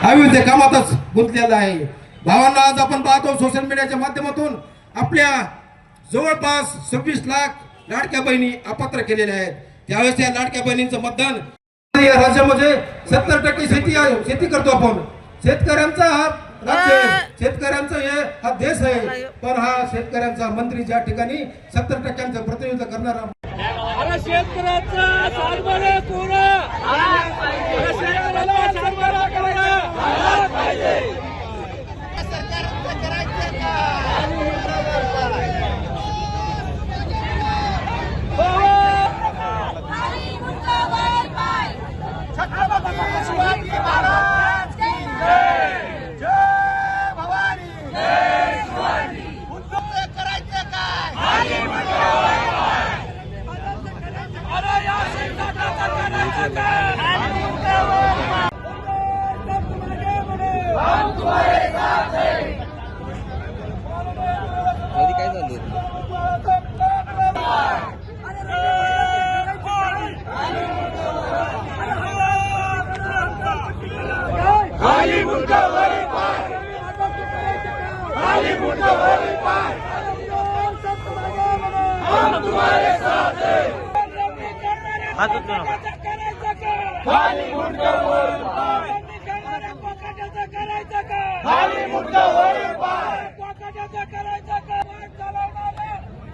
अविध कामातच गुंतलेला आहे। भावांना आज आपण पाहतो सोशल मीडियाच्या माध्यमातून आपल्या जवळपास 26 लाख लाडक्या बहिणी अपात्र केलेल्या आहेत। त्यावेळेस या लाडक्या बहिणींचं मतदान या राज्यामध्ये 70% शेती करतो आपण। शेतकऱ्यांचा हा राज्य, शेतकऱ्यांचा हा देश आहे, पण हा शेतकऱ्यांचा मंत्री ज्या ठिकाणी 70% प्रतिनिधित्व करणारा शेतकऱ्याचा सातबारा कोरा शेतकऱ्याला सातबारा कोरा पाहिजे।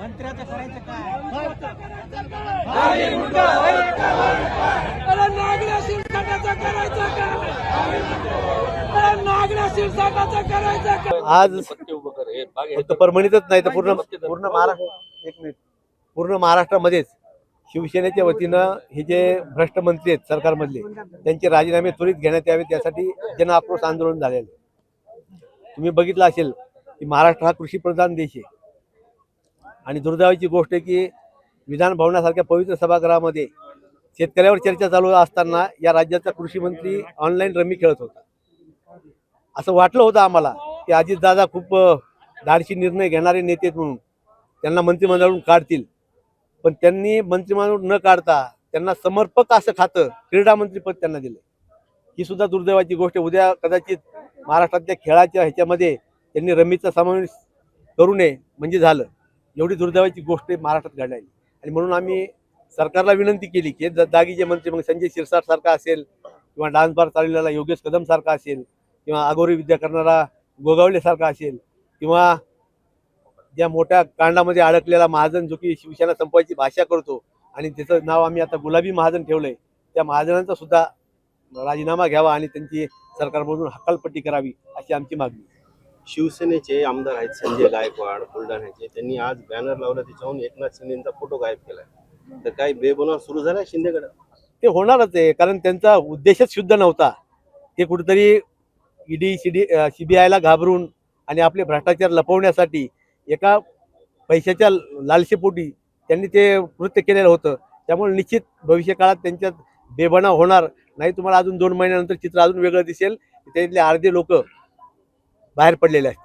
मंत्र्याचं करायचं काय? नागरा शिरसाटाचं करायचं काय? नागरा शिरसाटाचं करायचं काय? आज फक्त परभणीतच नाही तर पूर्ण महाराष्ट्र, एक मिनिट, पूर्ण महाराष्ट्रामध्येच शिवसेनेच्या वतीनं हे जे भ्रष्ट मंत्री आहेत सरकारमधले त्यांचे राजीनामे त्वरित घेण्यात यावे त्यासाठी जन आक्रोश आंदोलन झालेलं आहे। तुम्ही बघितलं असेल की महाराष्ट्र हा कृषीप्रधान देश आहे आणि दुर्दैवाची गोष्ट आहे की विधान भवनासारख्या पवित्र सभागृहामध्ये शेतकऱ्यावर चर्चा चालू असताना या राज्याचा कृषी मंत्री ऑनलाईन रमी खेळत होता। असं वाटलं होतं आम्हाला की अजितदादा खूप धाडसी निर्णय घेणारे नेते म्हणून त्यांना मंत्रिमंडळातून काढतील, पण त्यांनी मंत्रिमंडळातून न काढता त्यांना समर्पक असं खातं क्रीडा मंत्रीपद त्यांना दिलं। ही सुद्धा दुर्दैवाची गोष्ट। उद्या कदाचित महाराष्ट्रातल्या खेळाच्या ह्याच्यामध्ये त्यांनी रमीचा समावेश करू नये म्हणजे झालं। एवढी दुर्दैवाची गोष्ट महाराष्ट्रात घडली आणि म्हणून आम्ही सरकारला विनंती केली की दागीचे मंत्री मग संजय शिरसाट सारखा असेल किंवा डान्स बार चालवलेला योगेश कदम सारखा असेल किंवा अघोरी विद्या करणारा गोगावले सारखा असेल किंवा ज्या मोठ्या कांडामध्ये अडकलेला महाजन जो की शिवसेना संपवायची भाषा करतो आणि त्याचं नाव आम्ही आता गुलाबी महाजन ठेवलंय, त्या महाजनांचा सुद्धा राजीनामा घ्यावा आणि त्यांची सरकारमधून हकालपट्टी करावी अशी आमची मागणी। शिवसेनेचे आमदार आहेत संजय गायकवाड बुलढाण्याचे, त्यांनी आज बॅनर लावला त्याच्याहून एकनाथ शिंदेचा फोटो गायब केलाय। तर काही बेबुनाव सुरू झाला शिंदेकडे? ते होणारच आहे, कारण त्यांचा उद्देशच शुद्ध नव्हता। ते कुठेतरी ईडी सीबीआयला घाबरून आणि आपले भ्रष्टाचार लपवण्यासाठी एका पैशाच्या लालसेपोटी त्यांनी ते कृत्य केलेलं होतं। त्यामुळे निश्चित भविष्य काळात त्यांच्यात बेबनाव होणार नाही। तुम्हाला अजून 2 महिन्यानंतर चित्र अजून वेगळं दिसेल, त्यातले अर्धे लोक बाहेर पडलेले आहेत।